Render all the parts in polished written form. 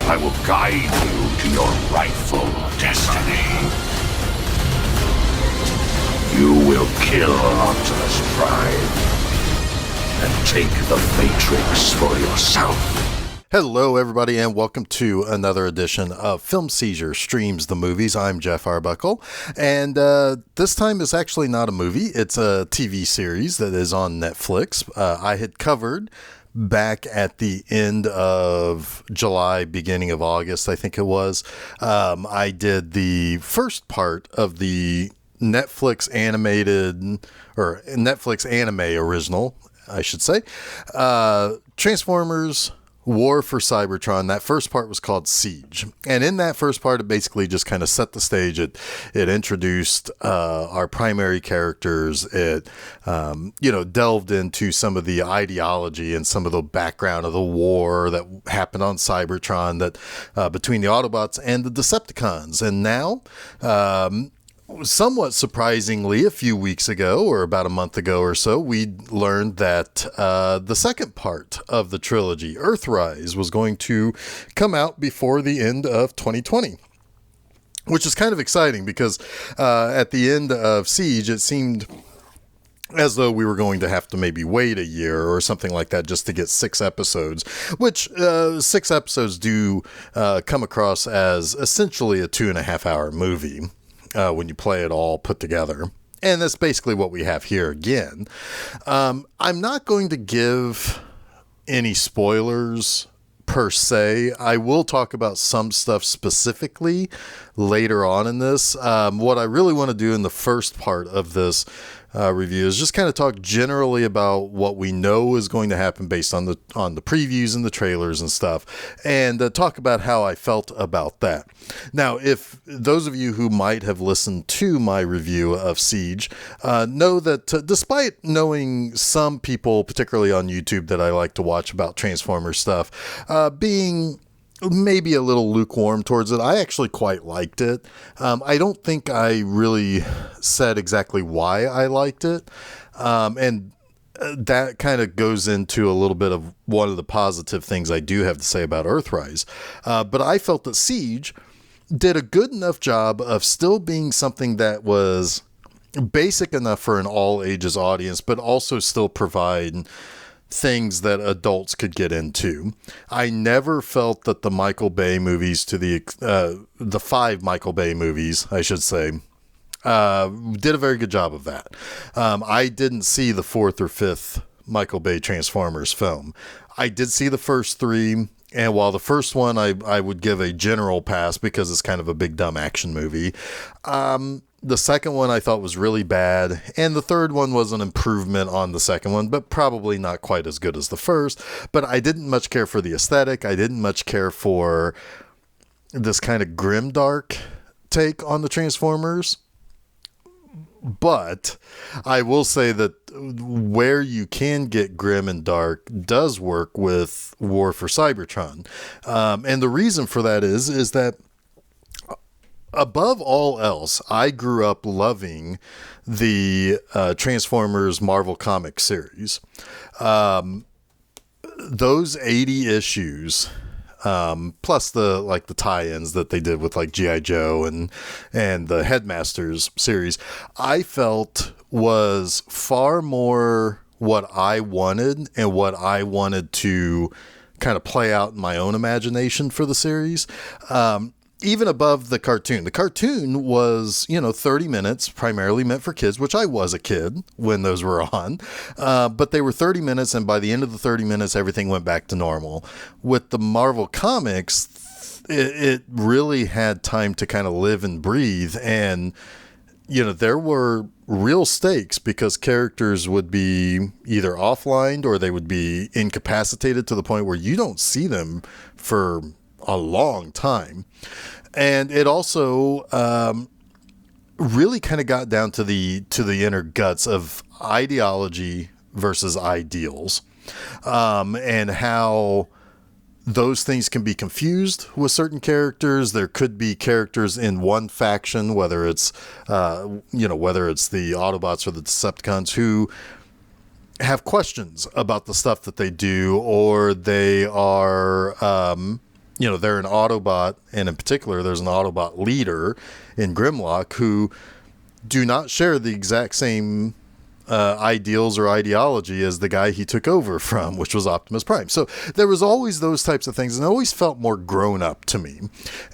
I will guide you to your rightful destiny. You will kill Optimus Prime and take the Matrix for yourself. Hello, everybody, and welcome to another edition of Film Seizure Streams the Movies. I'm Geoff Arbuckle, and this time is actually not a movie. It's a TV series that is on Netflix. I had covered back at the end of July, beginning of August, I think it was. I did the first part of the Netflix animated, or Netflix anime original, I should say, Transformers War for Cybertron. That first part was called Siege. And in that first part, it basically just kind of set the stage. It introduced our primary characters. It, delved into some of the ideology and some of the background of the war that happened on Cybertron that between the Autobots and the Decepticons. And now, somewhat surprisingly, a few weeks ago, or about a month ago or so, we learned that the second part of the trilogy, Earthrise, was going to come out before the end of 2020. Which is kind of exciting because at the end of Siege, it seemed as though we were going to have to maybe wait a year or something like that just to get 6 episodes, which 6 episodes do come across as essentially a 2.5-hour movie. When you play it all put together. And that's basically what we have here again. I'm not going to give any spoilers per se. I will talk about some stuff specifically later on in this. What I really want to do in the first part of this review is just kind of talk generally about what we know is going to happen based on the previews and the trailers and stuff, and talk about how I felt about that. Now, if those of you who might have listened to my review of Siege know that despite knowing some people, particularly on YouTube that I like to watch about Transformers stuff, being maybe a little lukewarm towards it, I actually quite liked it. I don't think I really said exactly why I liked it. And that kind of goes into a little bit of one of the positive things I do have to say about Earthrise. But I felt that Siege did a good enough job of still being something that was basic enough for an all ages audience, but also still provide things that adults could get into. I never felt that the Michael Bay movies, to the 5 Michael Bay movies, I should say, did a very good job of that. I didn't see the 4th or 5th Michael Bay Transformers film. I did see the first 3, and while the first one I would give a general pass because it's kind of a big dumb action movie, the second one I thought was really bad, and the third one was an improvement on the second one, but probably not quite as good as the first. But I didn't much care for the aesthetic. I didn't much care for this kind of grimdark take on the Transformers. But I will say that where you can get grim and dark does work with War for Cybertron. And the reason for that is that above all else, I grew up loving the Transformers Marvel comic series. Those 80 issues, plus the tie-ins that they did with like G.I. Joe and the Headmasters series, I felt was far more what I wanted and what I wanted to kind of play out in my own imagination for the series. Even above the cartoon. The cartoon was, 30 minutes, primarily meant for kids, which I was a kid when those were on. But they were 30 minutes, and by the end of the 30 minutes, everything went back to normal. With the Marvel Comics, it really had time to kind of live and breathe. And, there were real stakes because characters would be either offline or they would be incapacitated to the point where you don't see them for a long time. And it also really kind of got down to the inner guts of ideology versus ideals, and how those things can be confused with certain characters. There could be characters in one faction, whether it's the Autobots or the Decepticons, who have questions about the stuff that they do, or they are they're an Autobot, and in particular, there's an Autobot leader in Grimlock who do not share the exact same ideals or ideology as the guy he took over from, which was Optimus Prime. So there was always those types of things, and it always felt more grown up to me.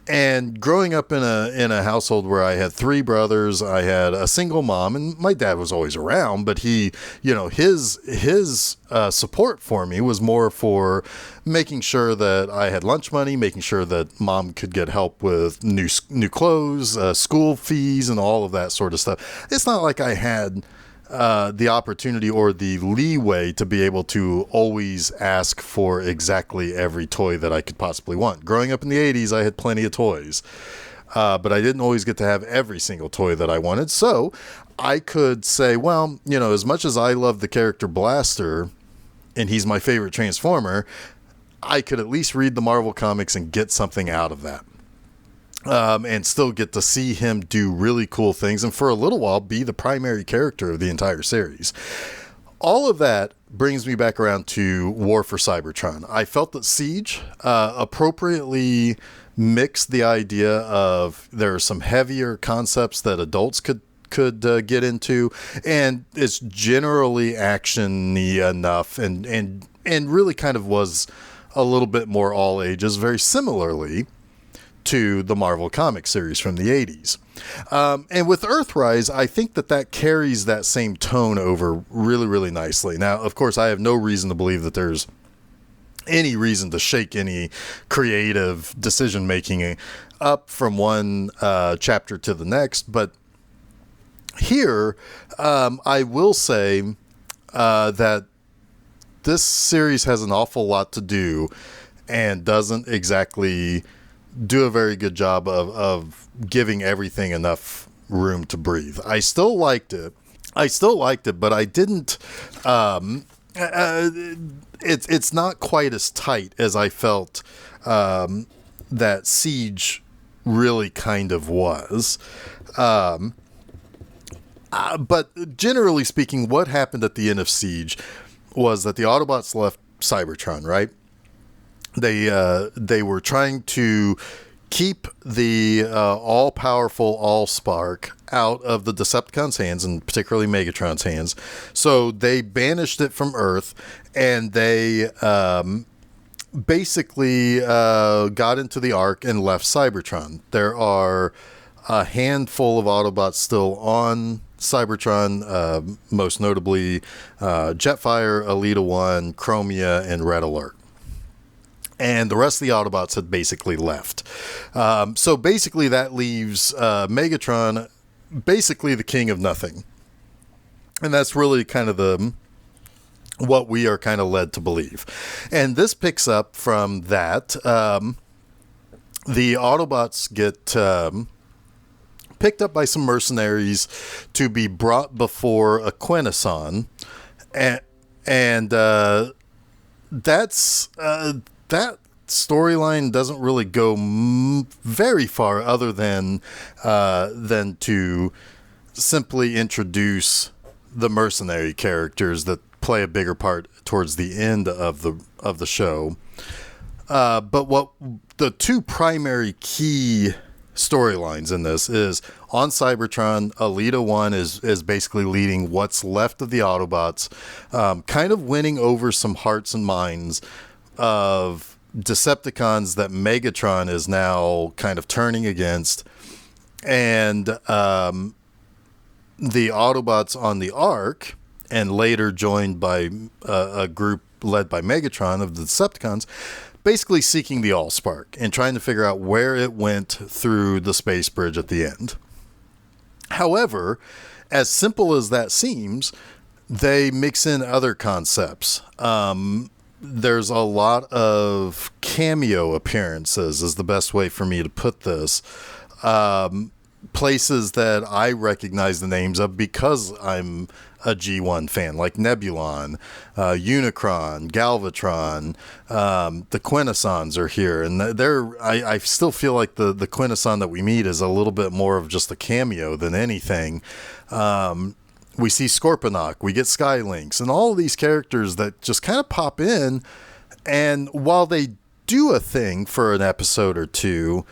And growing up in a household where I had 3 brothers, I had a single mom, and my dad was always around, but he, his support for me was more for making sure that I had lunch money, making sure that mom could get help with new clothes, school fees, and all of that sort of stuff. It's not like I had the opportunity or the leeway to be able to always ask for exactly every toy that I could possibly want. Growing up in the 80s, I had plenty of toys, but I didn't always get to have every single toy that I wanted. So I could say, well, as much as I love the character Blaster, and he's my favorite Transformer, I could at least read the Marvel comics and get something out of that. And still get to see him do really cool things, and for a little while be the primary character of the entire series. All of that brings me back around to War for Cybertron. I felt that Siege appropriately mixed the idea of there are some heavier concepts that adults could get into, and it's generally action-y enough, and really kind of was a little bit more all ages, very similarly to the Marvel comic series from the 80s. And with Earthrise, I think that carries that same tone over really, really nicely. Now, of course, I have no reason to believe that there's any reason to shake any creative decision-making up from one chapter to the next. But here, I will say that this series has an awful lot to do and doesn't exactly do a very good job of giving everything enough room to breathe. I still liked it, but I didn't. It's not quite as tight as I felt that Siege really kind of was. But generally speaking, what happened at the end of Siege was that the Autobots left Cybertron, right? They were trying to keep the all-powerful Allspark out of the Decepticons' hands, and particularly Megatron's hands. So they banished it from Earth, and they basically got into the Ark and left Cybertron. There are a handful of Autobots still on Cybertron, most notably Jetfire, Elita 1, Chromia, and Red Alert. And the rest of the Autobots had basically left. So basically that leaves Megatron basically the king of nothing. And that's really kind of what we are kind of led to believe. And this picks up from that. The Autobots get picked up by some mercenaries to be brought before a Quintesson. And that's... that storyline doesn't really go very far other than to simply introduce the mercenary characters that play a bigger part towards the end of the show. But what the two primary key storylines in this is on Cybertron, Elita 1 is basically leading what's left of the Autobots, kind of winning over some hearts and minds of Decepticons that Megatron is now kind of turning against, and the Autobots on the Ark, and later joined by a group led by Megatron of the Decepticons, basically seeking the Allspark and trying to figure out where it went through the space bridge at the end. However, as simple as that seems, they mix in other concepts. There's a lot of cameo appearances, is the best way for me to put this. Places that I recognize the names of because I'm a G1 fan, like Nebulon, Unicron, Galvatron, the Quintessons are here, and I still feel like the Quintesson that we meet is a little bit more of just a cameo than anything. We see Scorponok, we get Skylynx, and all of these characters that just kind of pop in, and while they do a thing for an episode or two,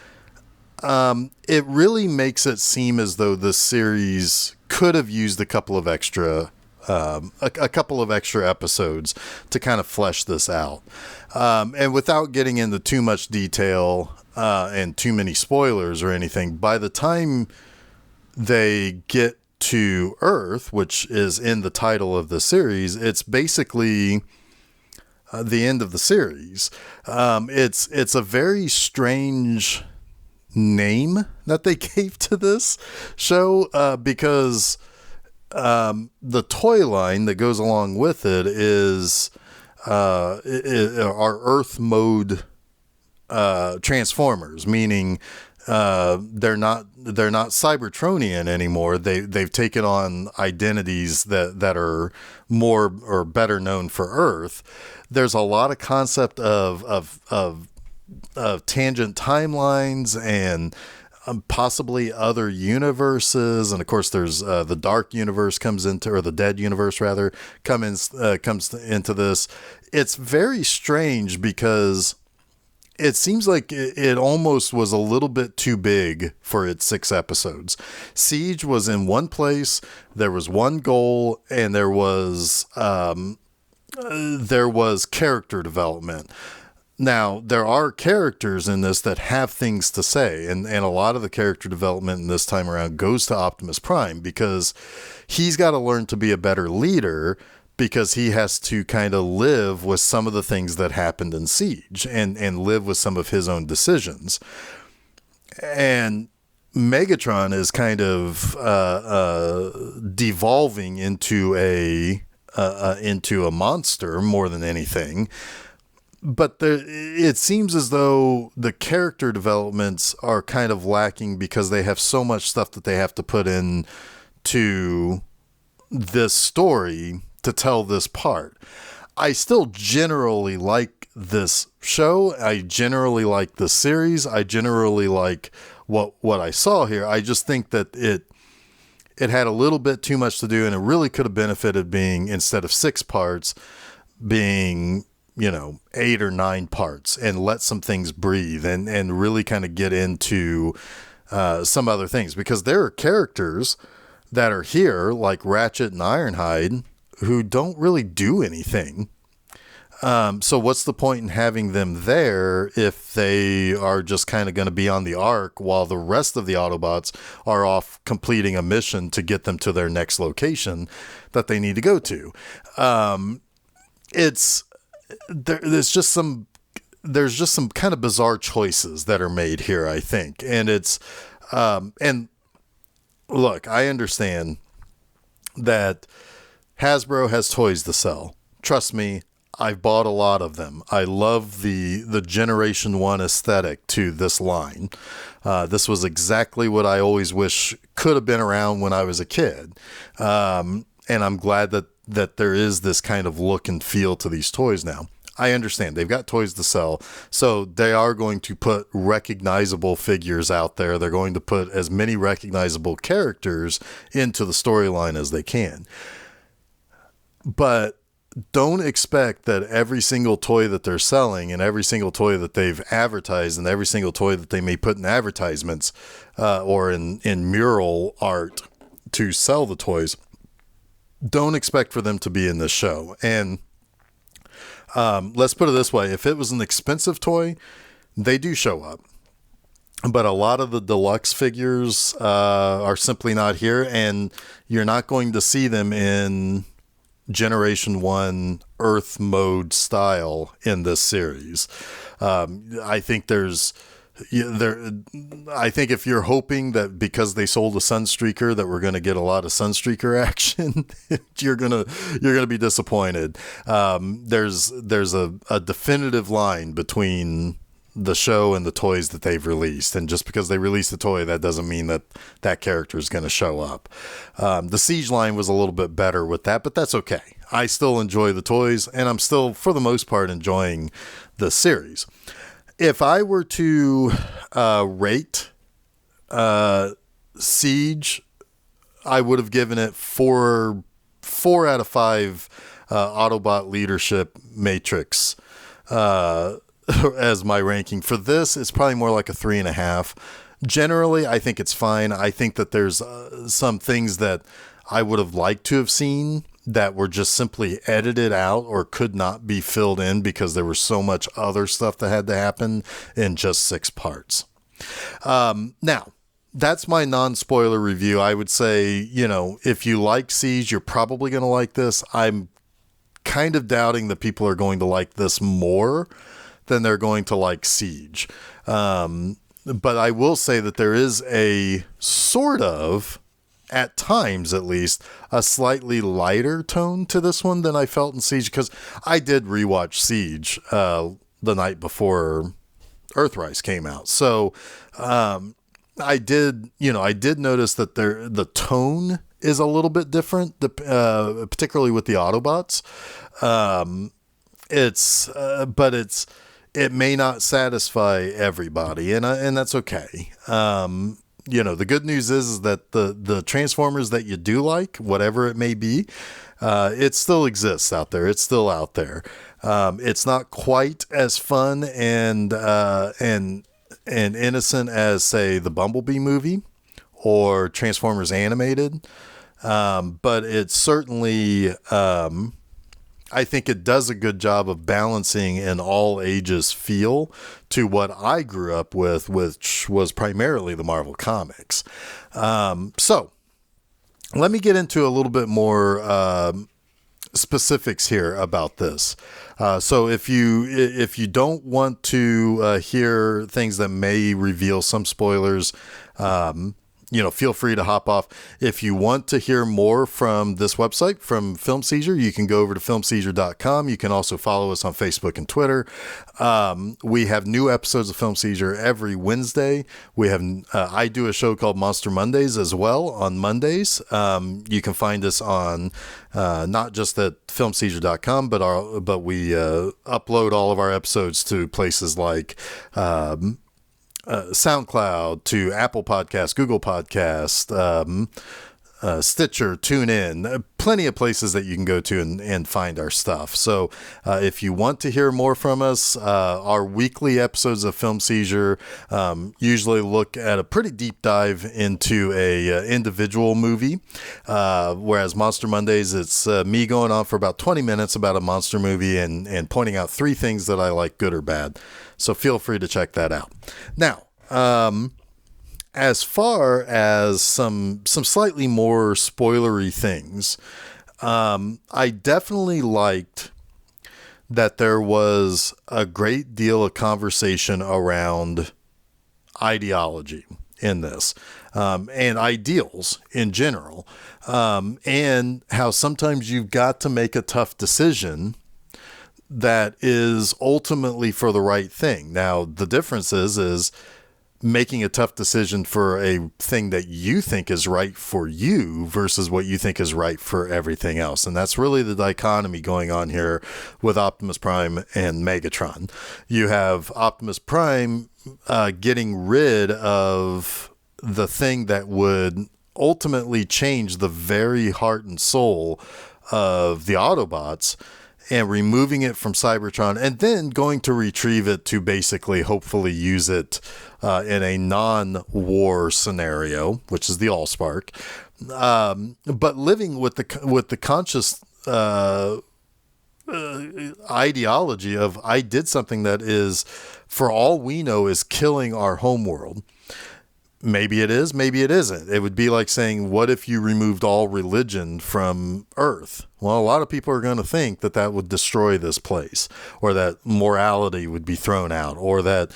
it really makes it seem as though this series could have used a couple of extra episodes to kind of flesh this out. And without getting into too much detail and too many spoilers or anything, by the time they get to Earth, which is in the title of the series, it's basically the end of the series. It's a very strange name that they gave to this show because the toy line that goes along with it is our Earth mode Transformers, meaning they're not Cybertronian anymore. They've taken on identities that are more or better known for Earth. There's a lot of concept of tangent timelines and possibly other universes, and of course there's the dark universe comes into, or the dead universe rather, comes into this. It's very strange because it seems like it almost was a little bit too big for its 6 episodes. Siege was in one place, there was one goal, and there was character development. Now, there are characters in this that have things to say, and a lot of the character development in this time around goes to Optimus Prime because he's got to learn to be a better leader, because he has to kind of live with some of the things that happened in Siege and live with some of his own decisions. And Megatron is kind of devolving into a monster more than anything. But it seems as though the character developments are kind of lacking because they have so much stuff that they have to put in to this story to tell this part. I still generally like this show. I generally like the series. I generally like what I saw here. I just think that it had a little bit too much to do, and it really could have benefited being, instead of 6 parts, being 8 or 9 parts, and let some things breathe and really kind of get into some other things, because there are characters that are here like Ratchet and Ironhide who don't really do anything. So what's the point in having them there if they are just kind of going to be on the ark while the rest of the Autobots are off completing a mission to get them to their next location that they need to go to? There's just some kind of bizarre choices that are made here, I think. And it's, and look, I understand that Hasbro has toys to sell. Trust me, I've bought a lot of them. I love the Generation 1 aesthetic to this line. This was exactly what I always wish could have been around when I was a kid. And I'm glad that there is this kind of look and feel to these toys now. I understand they've got toys to sell, so they are going to put recognizable figures out there. They're going to put as many recognizable characters into the storyline as they can. But don't expect that every single toy that they're selling and every single toy that they've advertised and every single toy that they may put in advertisements or in mural art to sell the toys, don't expect for them to be in this show. And let's put it this way. If it was an expensive toy, they do show up. But a lot of the deluxe figures are simply not here, and you're not going to see them in Generation 1 Earth mode style in this series. I think I think if you're hoping that because they sold a Sunstreaker that we're going to get a lot of Sunstreaker action, you're gonna be disappointed. There's a definitive line between the show and the toys that they've released, and just because they released the toy, that doesn't mean that character is going to show up. The Siege line was a little bit better with that, but that's okay. I still enjoy the toys, and I'm still, for the most part, enjoying the series. If I were to rate Siege, I would have given it 4 out of 5 Autobot leadership matrix as my ranking. For this, it's probably more like a 3.5. Generally, I think it's fine. I think that there's some things that I would have liked to have seen that were just simply edited out or could not be filled in because there was so much other stuff that had to happen in just 6 parts. Now, that's my non-spoiler review. I would say, if you like Siege, you're probably going to like this. I'm kind of doubting that people are going to like this more than they're going to like Siege. But I will say that there is a sort of, at times at least, a slightly lighter tone to this one than I felt in Siege, because I did rewatch Siege the night before Earthrise came out. So I did notice that the tone is a little bit different, particularly with the Autobots. It may not satisfy everybody, and that's okay. The good news is that the Transformers that you do like, whatever it may be, it still exists out there. It's still out there. It's not quite as fun and innocent as, say, the Bumblebee movie or Transformers Animated, but it's certainly. I think it does a good job of balancing an all ages feel to what I grew up with, which was primarily the Marvel Comics. So let me get into a little bit more specifics here about this. So if you don't want to hear things that may reveal some spoilers, feel free to hop off. If you want to hear more from this website, from Film Seizure, you can go over to filmseizure.com. You can also follow us on Facebook and Twitter. We have new episodes of Film Seizure every Wednesday. We have I do a show called Monster Mondays as well on Mondays. You can find us on not just at filmseizure.com, but we upload all of our episodes to places like SoundCloud, to Apple Podcasts, Google Podcasts, Stitcher, TuneIn, plenty of places that you can go to and find our stuff. So if you want to hear more from us, our weekly episodes of Film Seizure usually look at a pretty deep dive into a individual movie, whereas Monster Mondays, it's me going on for about 20 minutes about a monster movie and pointing out 3 things that I like, good or bad. So feel free to check that out. Now, as far as some slightly more spoilery things, I definitely liked that there was a great deal of conversation around ideology in this, and ideals in general, and how sometimes you've got to make a tough decision that is ultimately for the right thing. Now, the difference is making a tough decision for a thing that you think is right for you versus what you think is right for everything else. And that's really the dichotomy going on here with Optimus Prime and Megatron. You have Optimus Prime getting rid of the thing that would ultimately change the very heart and soul of the Autobots, and removing it from Cybertron, and then going to retrieve it to basically hopefully use it in a non-war scenario, which is the Allspark. But living with the conscious ideology of, I did something that is, for all we know, is killing our homeworld. Maybe it is, maybe it isn't. It would be like saying, what if you removed all religion from Earth? Well, a lot of people are going to think that would destroy this place, or that morality would be thrown out, or that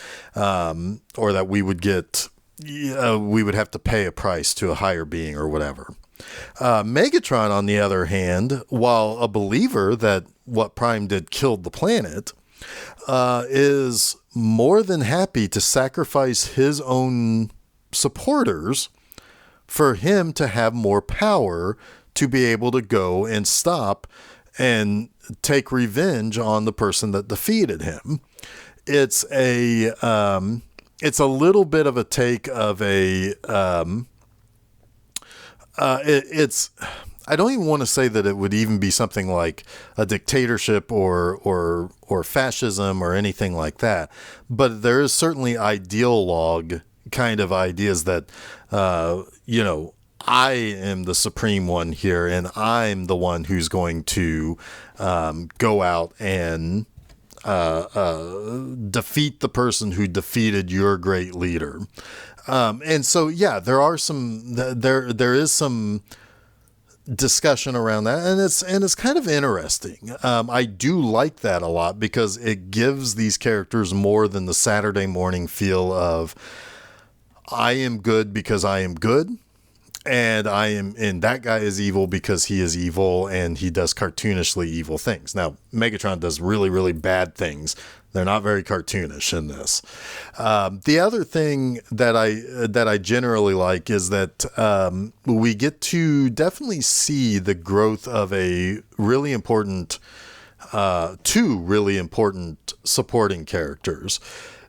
we would we would have to pay a price to a higher being or whatever. Megatron, on the other hand, while a believer that what Prime did killed the planet, is more than happy to sacrifice his own supporters for him to have more power to be able to go and stop and take revenge on the person that defeated him. It's a little bit of a take of a I don't even want to say that it would even be something like a dictatorship or fascism or anything like that. But there is certainly ideologue kind of ideas that, I am the supreme one here, and I'm the one who's going to go out and defeat the person who defeated your great leader. And so, yeah, there is some discussion around that, and it's kind of interesting. I do like that a lot because it gives these characters more than the Saturday morning feel of I am good because I am good, and that guy is evil because he is evil and he does cartoonishly evil things. Now, Megatron does really, really bad things. They're not very cartoonish in this. The other thing that I generally like is that we get to definitely see the growth of a really important, two really important supporting characters.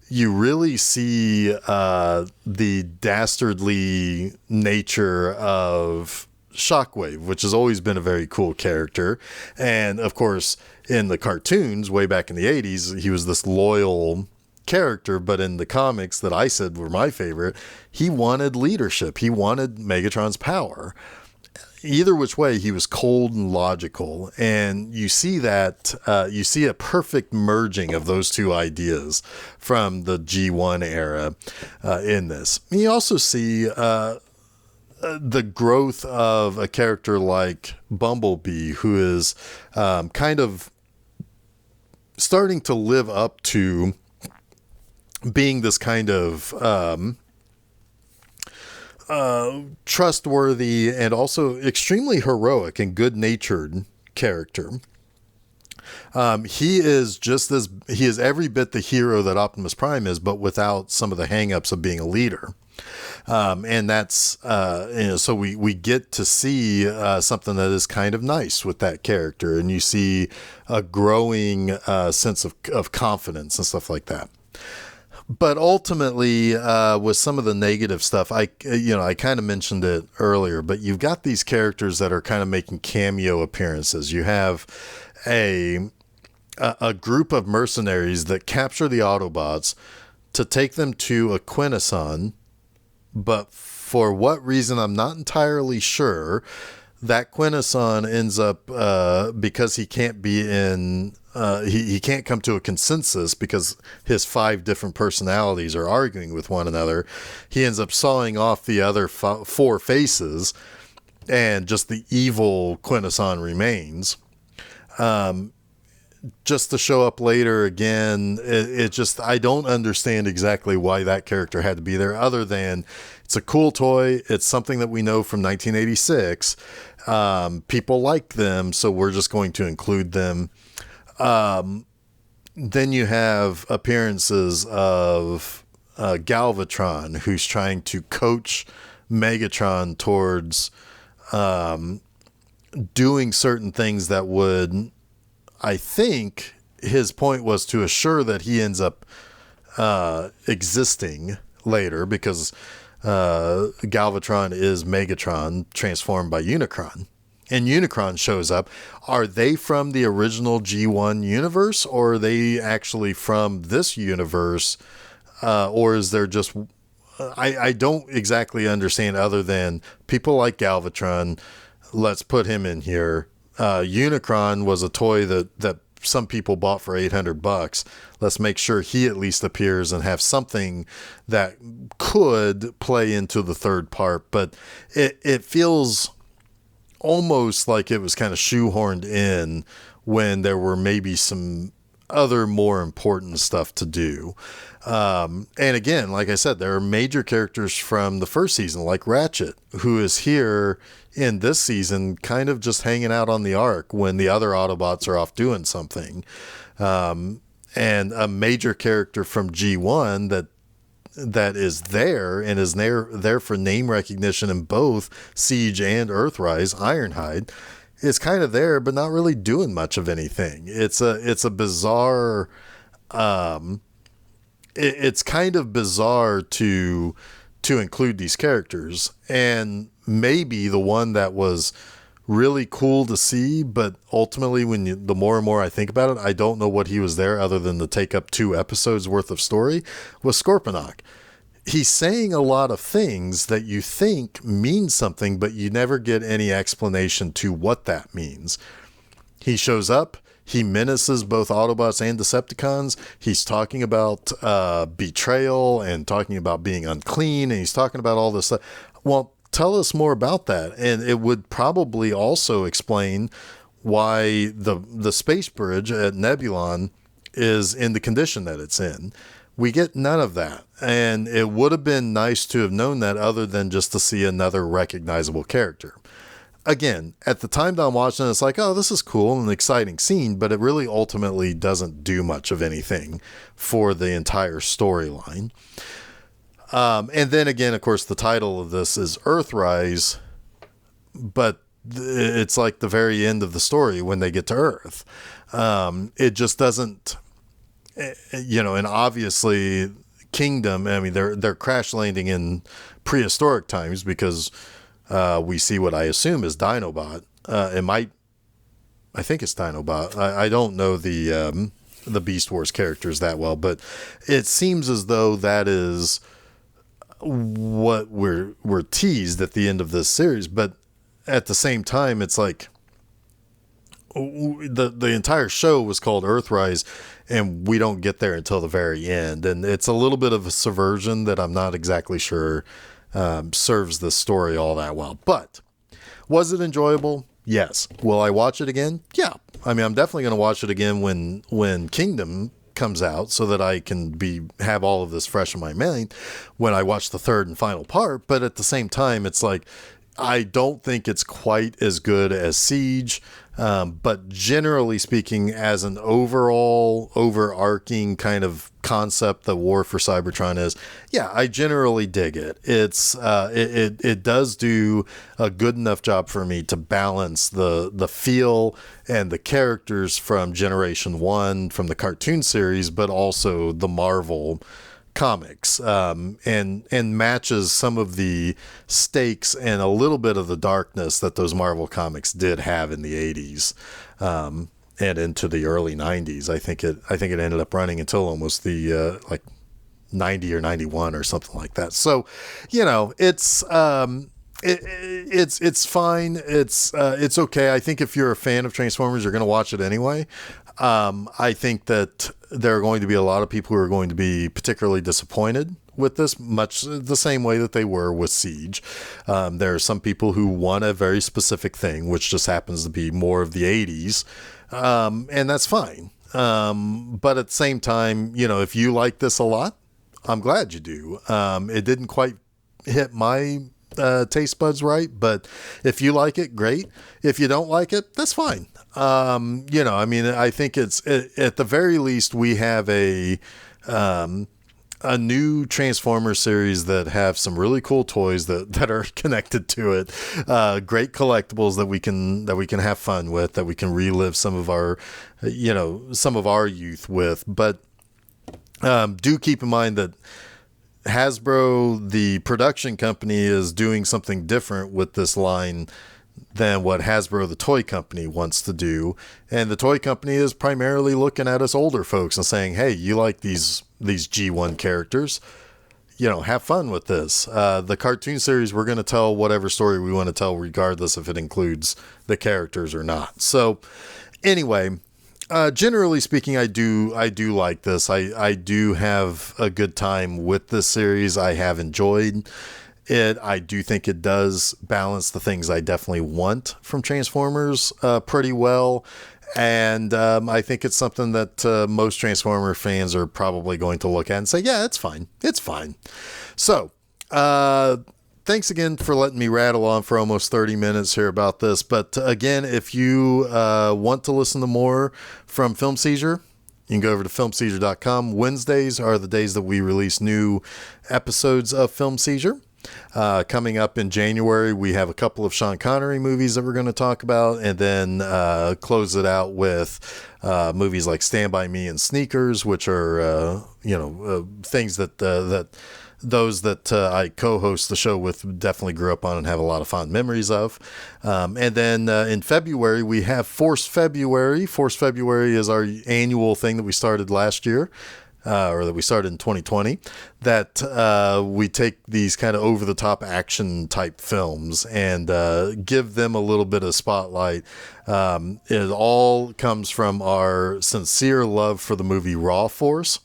You really see the dastardly nature of Shockwave, which has always been a very cool character. And of course, in the cartoons way back in the 80s, he was this loyal character, but in the comics that I said were my favorite, he wanted leadership. He wanted Megatron's power. Either which way, he was cold and logical. And you see that, you see a perfect merging of those two ideas from the G1 era in this. You also see the growth of a character like Bumblebee, who is kind of starting to live up to being this kind of trustworthy and also extremely heroic and good-natured character. He is every bit the hero that Optimus Prime is, but without some of the hang-ups of being a leader. And that's, so we get to see something that is kind of nice with that character, and you see a growing sense of confidence and stuff like that. But ultimately, with some of the negative stuff, I kind of mentioned it earlier, but you've got these characters that are kind of making cameo appearances. You have a group of mercenaries that capture the Autobots to take them to a Quintesson, but for what reason, I'm not entirely sure. That Quintesson ends up, because he can't be in, he can't come to a consensus because his 5 different personalities are arguing with one another. He ends up sawing off the other 4 faces, and just the evil Quintesson remains. Just to show up later again, it just, I don't understand exactly why that character had to be there, other than it's a cool toy. It's something that we know from 1986. People like them, so we're just going to include them. Then you have appearances of Galvatron, who's trying to coach Megatron towards doing certain things that would, I think his point was to assure that he ends up existing later, because Galvatron is Megatron transformed by Unicron. And Unicron shows up. Are they from the original G1 universe, or are they actually from this universe? Or is there just... I don't exactly understand, other than people like Galvatron, let's put him in here. Unicron was a toy that some people bought for $800. Let's make sure he at least appears and have something that could play into the third part. But it feels almost like it was kind of shoehorned in when there were maybe some other more important stuff to do. And again, like I said, there are major characters from the first season, like Ratchet, who is here in this season kind of just hanging out on the Ark when the other Autobots are off doing something. And a major character from G1 that is there and is there for name recognition in both Siege and Earthrise, Ironhide, is kind of there, but not really doing much of anything. It's a bizarre, it's kind of bizarre to include these characters. And maybe the one that was really cool to see, but ultimately the more and more I think about it, I don't know what he was there other than to take up 2 episodes worth of story, was Scorponok. He's saying a lot of things that you think mean something, but you never get any explanation to what that means. He shows up, he menaces both Autobots and Decepticons. He's talking about betrayal and talking about being unclean, and he's talking about all this stuff. Well, tell us more about that, and it would probably also explain why the space bridge at Nebulon is in the condition that it's in. We get none of that, and it would have been nice to have known that other than just to see another recognizable character. Again, at the time that I'm watching, it's like, oh, this is cool and an exciting scene, but it really ultimately doesn't do much of anything for the entire storyline. And then again, of course, the title of this is Earthrise, but it's like the very end of the story when they get to Earth. It just doesn't, and obviously Kingdom, I mean, they're crash landing in prehistoric times because we see what I assume is Dinobot. I think it's Dinobot. I don't know the Beast Wars characters that well, but it seems as though that is what we're teased at the end of this series. But at the same time, it's like the entire show was called Earthrise, and we don't get there until the very end. And it's a little bit of a subversion that I'm not exactly sure serves the story all that well. But was it enjoyable? Yes. Will I watch it again? Yeah. I mean, I'm definitely going to watch it again when Kingdom comes out, so that I can have all of this fresh in my mind when I watch the third and final part. But at the same time, it's like, I don't think it's quite as good as Siege. But generally speaking, as an overall overarching kind of concept that War for Cybertron is, yeah, I generally dig it. It does do a good enough job for me to balance the feel and the characters from Generation 1 from the cartoon series, but also the Marvel comics, and matches some of the stakes and a little bit of the darkness that those Marvel comics did have in the 80s and into the early 90s. I think it ended up running until almost the like 90 or 91 or something like that. So, it's it's fine. It's okay. I think if you're a fan of Transformers, you're going to watch it anyway. I think that there are going to be a lot of people who are going to be particularly disappointed with this, much the same way that they were with Siege. There are some people who want a very specific thing, which just happens to be more of the 80s. And that's fine. But at the same time, if you like this a lot, I'm glad you do. It didn't quite hit my taste buds right, but if you like it, great. If you don't like it, that's fine. I think it's at the very least we have a new Transformer series that have some really cool toys that are connected to it. Great collectibles that we can have fun with, that we can relive some of our youth with. But do keep in mind that Hasbro, the production company, is doing something different with this line than what Hasbro, the toy company, wants to do. And the toy company is primarily looking at us older folks and saying, hey, you like these G1 characters, have fun with this. The cartoon series, we're going to tell whatever story we want to tell, regardless if it includes the characters or not. So anyway, generally speaking, I do like this. I do have a good time with this series. I have enjoyed it. I do think it does balance the things I definitely want from Transformers pretty well. And I think it's something that most Transformer fans are probably going to look at and say, yeah, it's fine. It's fine. So thanks again for letting me rattle on for almost 30 minutes here about this. But again, if you want to listen to more from Film Seizure, you can go over to filmseizure.com. Wednesdays are the days that we release new episodes of Film Seizure. Coming up in January, we have a couple of Sean Connery movies that we're going to talk about, and then close it out with movies like Stand By Me and Sneakers, which are things that those that I co-host the show with definitely grew up on and have a lot of fond memories of. And then in February, we have Force February. Force February is our annual thing that we started last year. Or that we started in 2020, that we take these kind of over-the-top action type films and give them a little bit of spotlight. It all comes from our sincere love for the movie Raw Force.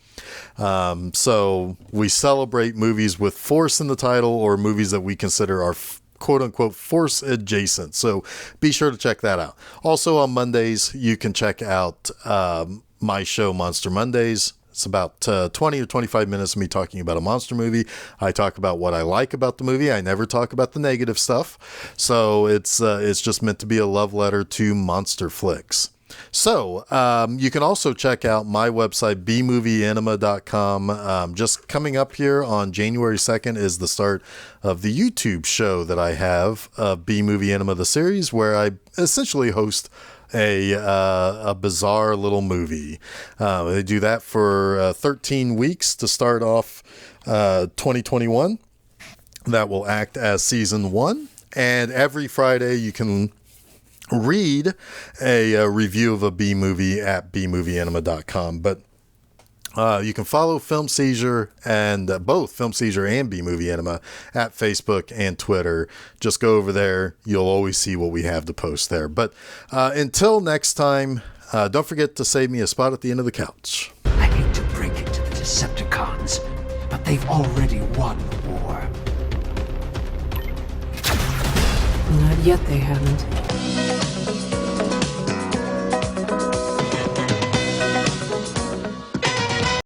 So we celebrate movies with Force in the title, or movies that we consider are quote-unquote Force adjacent. So be sure to check that out. Also on Mondays, you can check out my show, Monster Mondays. It's about 20 or 25 minutes of me talking about a monster movie. I talk about what I like about the movie. I never talk about the negative stuff. So it's just meant to be a love letter to monster flicks. So you can also check out my website, bmovieanima.com. Just coming up here on January 2nd is the start of the YouTube show that I have, B Movie Anima, the series, where I essentially host a bizarre little movie. They do that for 13 weeks to start off 2021. That will act as season 1. And every Friday you can read a review of a B movie at bmovieanima.com. But you can follow Film Seizure and both Film Seizure and B Movie Anima at Facebook and Twitter. Just go over there. You'll always see what we have to post there. But until next time, don't forget to save me a spot at the end of the couch. I hate to break it to the Decepticons, but they've already won the war. Not yet, they haven't.